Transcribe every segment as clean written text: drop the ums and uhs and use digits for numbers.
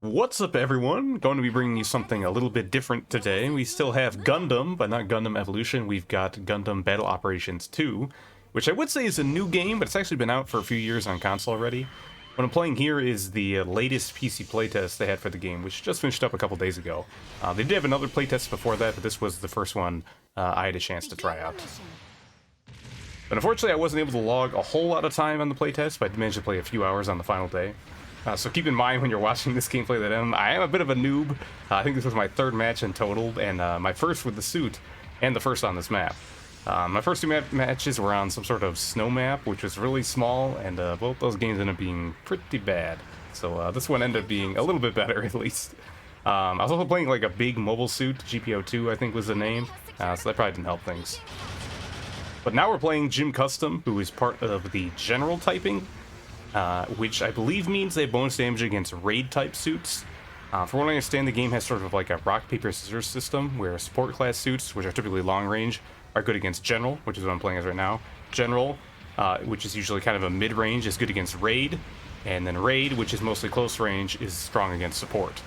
What's up, everyone? Going to be bringing you something a little bit different today. We still have Gundam, but not Gundam Evolution. We've got Gundam Battle Operations 2, which I would say is a new game, but it's actually been out for a few years on console already. What I'm playing here is the latest PC playtest they had for the game, which just finished up a couple days ago. They did have another playtest before that, but this was the first one I had a chance to try out. But unfortunately, I wasn't able to log a whole lot of time on the playtest, but I did manage to play a few hours on the final day. So keep in mind when you're watching this gameplay that I am a bit of a noob. I think this was my third match in total, and my first with the suit, and the first on this map. My first two matches were on some sort of snow map, which was really small, and both those games ended up being pretty bad. So this one ended up being a little bit better, at least. I was also playing like a big mobile suit, GPO2 I think was the name, so that probably didn't help things. But now we're playing Jim Custom, who is part of the general typing, which I believe means they have bonus damage against raid-type suits. From what I understand, the game has sort of like a rock, paper, scissors system, where support class suits, which are typically long range, are good against general, which is what I'm playing as right now. General, which is usually kind of a mid-range, is good against raid, and then raid, which is mostly close range, is strong against support.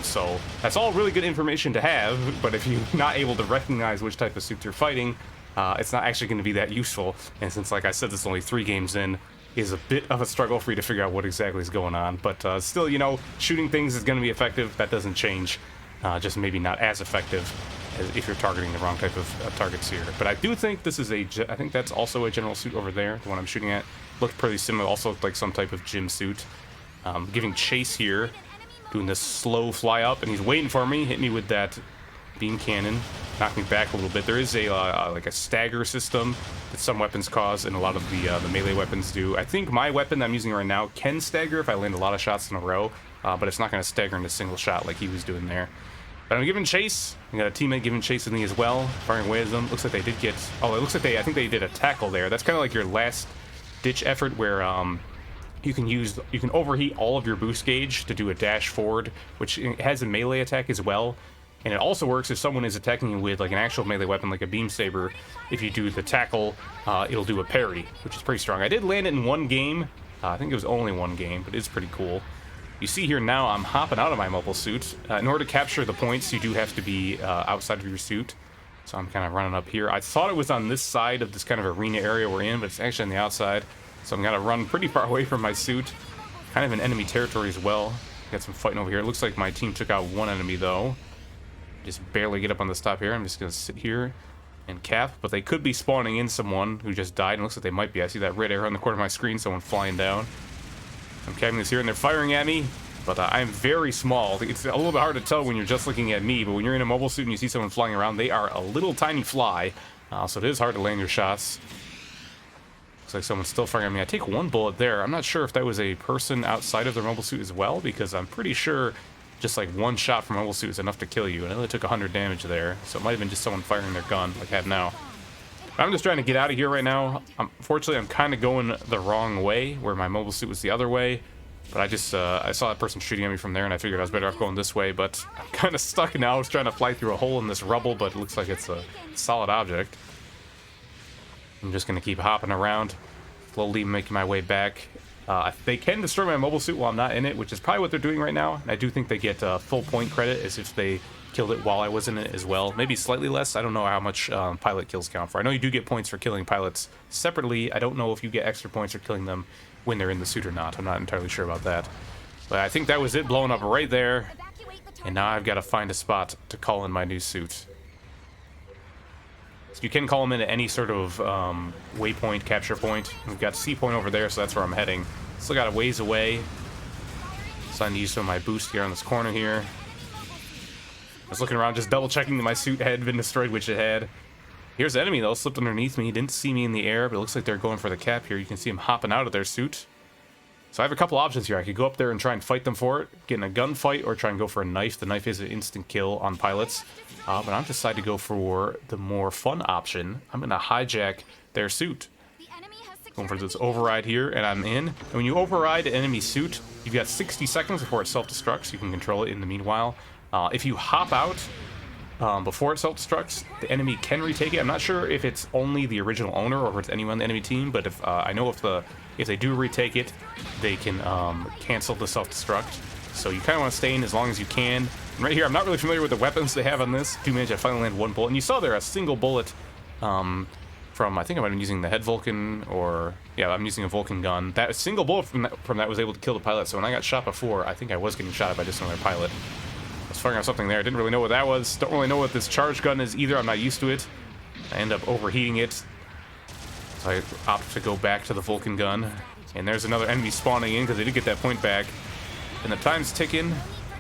So that's all really good information to have, but if you're not able to recognize which type of suits you're fighting, it's not actually going to be that useful. And since, like I said, there's only 3 games in, is a bit of a struggle for you to figure out what exactly is going on. But still, you know, shooting things is going to be effective. That doesn't change. Just maybe not as effective as if you're targeting the wrong type of targets here. But I do think this is I think that's also a general suit over there. The one I'm shooting at looked pretty similar. Also looked like some type of gym suit. Giving chase here. Doing this slow fly up. And he's waiting for me. Hit me with that beam cannon, knock me back a little bit. There is a like a stagger system that some weapons cause, and a lot of the melee weapons do. I think my weapon that I'm using right now can stagger if I land a lot of shots in a row, but it's not going to stagger in a single shot like he was doing there. But I'm giving chase. I got a teammate giving chase with me as well, firing away at them. Looks like they did get. Oh, it looks like I think they did a tackle there. That's kind of like your last ditch effort where you can overheat all of your boost gauge to do a dash forward, which has a melee attack as well. And it also works if someone is attacking you with like an actual melee weapon like a beam saber. If you do the tackle, it'll do a parry, which is pretty strong. I did land it in one game. I think it was only one game, but it's pretty cool. You see here now I'm hopping out of my mobile suit. In order to capture the points, you do have to be outside of your suit. So I'm kind of running up here. I thought it was on this side of this kind of arena area we're in, but it's actually on the outside. So I'm gonna run pretty far away from my suit. Kind of in enemy territory as well. Got some fighting over here. It looks like my team took out one enemy though. Just barely get up on the top here. I'm just gonna sit here and cap, but they could be spawning in someone who just died, and it looks like they might be. I see that red arrow on the corner of my screen, someone flying down. I'm capping this here, and they're firing at me, but I'm very small. It's a little bit hard to tell when you're just looking at me, but when you're in a mobile suit and you see someone flying around, they are a little tiny fly, so it is hard to land your shots. Looks like someone's still firing at me. I take one bullet there. I'm not sure if that was a person outside of their mobile suit as well, because I'm pretty sure just like one shot from a mobile suit is enough to kill you, and it only took 100 damage there, so it might have been just someone firing their gun like I have now. But I'm just trying to get out of here right now. Unfortunately, I'm kind of going the wrong way, where my mobile suit was the other way, but I saw that person shooting at me from there, and I figured I was better off going this way, but I'm kind of stuck now. I was trying to fly through a hole in this rubble, but it looks like it's a solid object. I'm just going to keep hopping around, slowly making my way back. They can destroy my mobile suit while I'm not in it, which is probably what they're doing right now. And I do think they get full point credit as if they killed it while I was in it as well. Maybe slightly less. I don't know how much pilot kills count for. I know you do get points for killing pilots separately. I don't know if you get extra points for killing them when they're in the suit or not. I'm not entirely sure about that. But I think that was it, blowing up right there. And now I've got to find a spot to call in my new suit. So you can call them in at any sort of waypoint, capture point. We've got C point over there, so that's where I'm heading. Still got a ways away. So I need to use some of my boost here on this corner here. I was looking around, just double checking that my suit had been destroyed, which it had. Here's the enemy though, slipped underneath me. He didn't see me in the air, but it looks like they're going for the cap here. You can see him hopping out of their suit. So I have a couple options here. I could go up there and try and fight them for it, get in a gunfight, or try and go for a knife. The knife is an instant kill on pilots. But I'm decided to go for the more fun option. I'm going to hijack their suit. Going for this override here, and I'm in. And when you override an enemy suit, you've got 60 seconds before it self-destructs. You can control it in the meanwhile. If you hop out before it self-destructs, the enemy can retake it. I'm not sure if it's only the original owner or if it's anyone on the enemy team, but if I know if they do retake it, they can cancel the self-destruct. So you kind of want to stay in as long as you can. And right here, I'm not really familiar with the weapons they have on this. Do manage to finally land one bullet. And you saw there a single bullet from, I think I might have been using the head Vulcan, or, yeah, I'm using a Vulcan gun. That single bullet from that was able to kill the pilot. So when I got shot before, I think I was getting shot by just another pilot. I was firing out something there. I didn't really know what that was. Don't really know what this charge gun is either. I'm not used to it. I end up overheating it. So I opt to go back to the Vulcan gun. And there's another enemy spawning in because they did get that point back. And the time's ticking.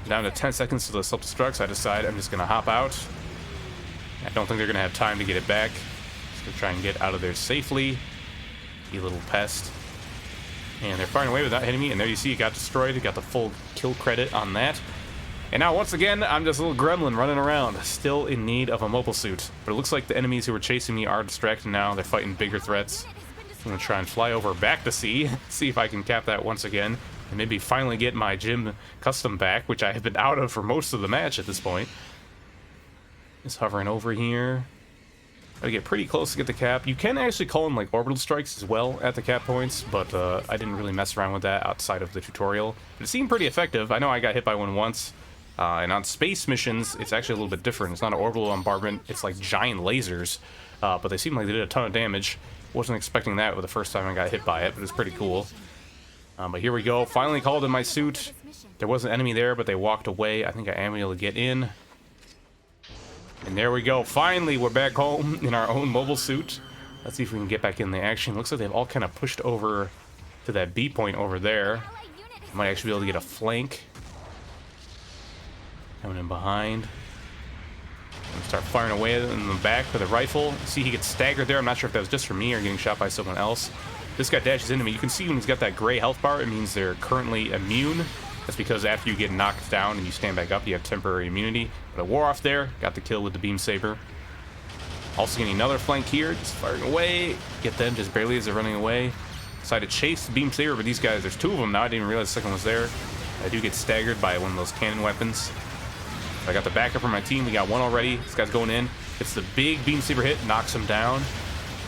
Down to 10 seconds to the self-destruct, so I decide I'm just going to hop out. I don't think they're going to have time to get it back. Just going to try and get out of there safely. You little pest. And they're firing away without hitting me. And there you see it got destroyed. It got the full kill credit on that. And now, once again, I'm just a little gremlin running around, still in need of a mobile suit. But it looks like the enemies who were chasing me are distracted now. They're fighting bigger threats. I'm going to try and fly over back to sea, see if I can cap that once again, and maybe finally get my gym custom back, which I have been out of for most of the match at this point. Just hovering over here. Gotta get pretty close to get the cap. You can actually call them like orbital strikes as well at the cap points, but I didn't really mess around with that outside of the tutorial. But it seemed pretty effective. I know I got hit by one once. And on space missions, it's actually a little bit different. It's not an orbital bombardment. It's like giant lasers. But they seem like they did a ton of damage. Wasn't expecting that with the first time I got hit by it, but it was pretty cool. But here we go. Finally called in my suit. There was an enemy there, but they walked away. I think I am able to get in. And there we go. Finally, we're back home in our own mobile suit. Let's see if we can get back in the action. Looks like they've all kind of pushed over to that B point over there. Might actually be able to get a flank. Coming in behind. Start firing away in the back with a rifle. See, he gets staggered there. I'm not sure if that was just for me or getting shot by someone else. This guy dashes into me. You can see when he's got that gray health bar, it means they're currently immune. That's because after you get knocked down and you stand back up, you have temporary immunity. But I wore off there. Got the kill with the beam saber. Also getting another flank here. Just firing away. Get them just barely as they're running away. Decided to chase the beam saber, but these guys, there's two of them now. I didn't even realize the second was there. I do get staggered by one of those cannon weapons. I got the backup from my team. We got one already. This guy's going in. It's the big beam saber hit, knocks him down.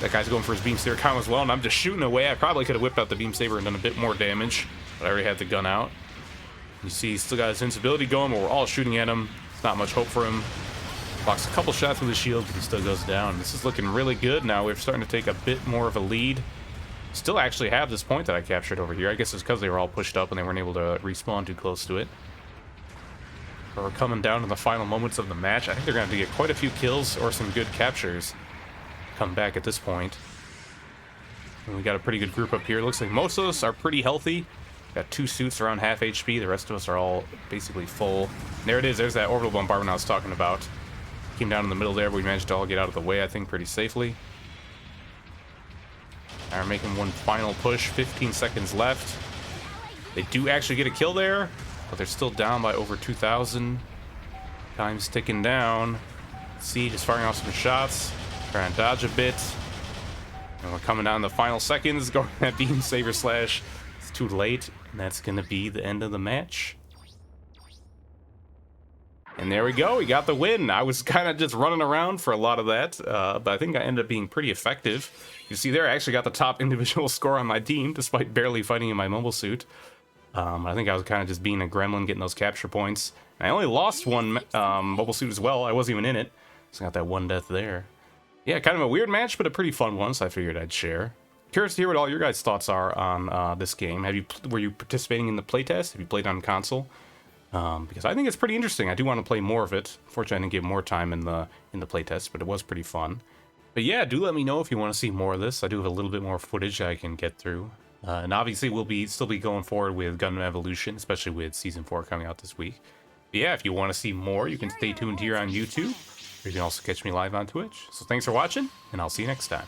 That guy's going for his beam saber count as well, and I'm just shooting away. I probably could have whipped out the beam saber and done a bit more damage, but I already had the gun out. You see, he's still got his invincibility going, but we're all shooting at him. It's not much hope for him. Blocks a couple shots with his shield, but he still goes down. This is looking really good now. We're starting to take a bit more of a lead. Still actually have this point that I captured over here. I guess it's because they were all pushed up and they weren't able to respawn too close to it. But we're coming down to the final moments of the match. I think they're going to have to get quite a few kills or some good captures. Come back at this point. And we got a pretty good group up here. Looks like most of us are pretty healthy. Got two suits around half HP. The rest of us are all basically full. And there it is. There's that orbital bombardment I was talking about. Came down in the middle there, but we managed to all get out of the way, I think, pretty safely. Now we're making one final push. 15 seconds left. They do actually get a kill there, but they're still down by over 2,000. Time's ticking down. See, just firing off some shots. Trying to dodge a bit. And we're coming down the final seconds. Going that beam saber slash. It's too late. And that's going to be the end of the match. And there we go. We got the win. I was kind of just running around for a lot of that. But I think I ended up being pretty effective. You see there, I actually got the top individual score on my team, despite barely fighting in my mobile suit. I think I was kind of just being a gremlin, getting those capture points. And I only lost one mobile suit as well. I wasn't even in it. So I got that one death there. Yeah, kind of a weird match, but a pretty fun one, so I figured I'd share. Curious to hear what all your guys' thoughts are on this game. Were you participating in the playtest? Have you played on console? Because I think it's pretty interesting. I do want to play more of it. Fortunately, I didn't get more time in the playtest, but it was pretty fun. But yeah, do let me know if you want to see more of this. I do have a little bit more footage I can get through. And obviously, we'll still be going forward with Gundam Evolution, especially with Season 4 coming out this week. But yeah, if you want to see more, you can stay tuned here on YouTube. Or you can also catch me live on Twitch. So thanks for watching, and I'll see you next time.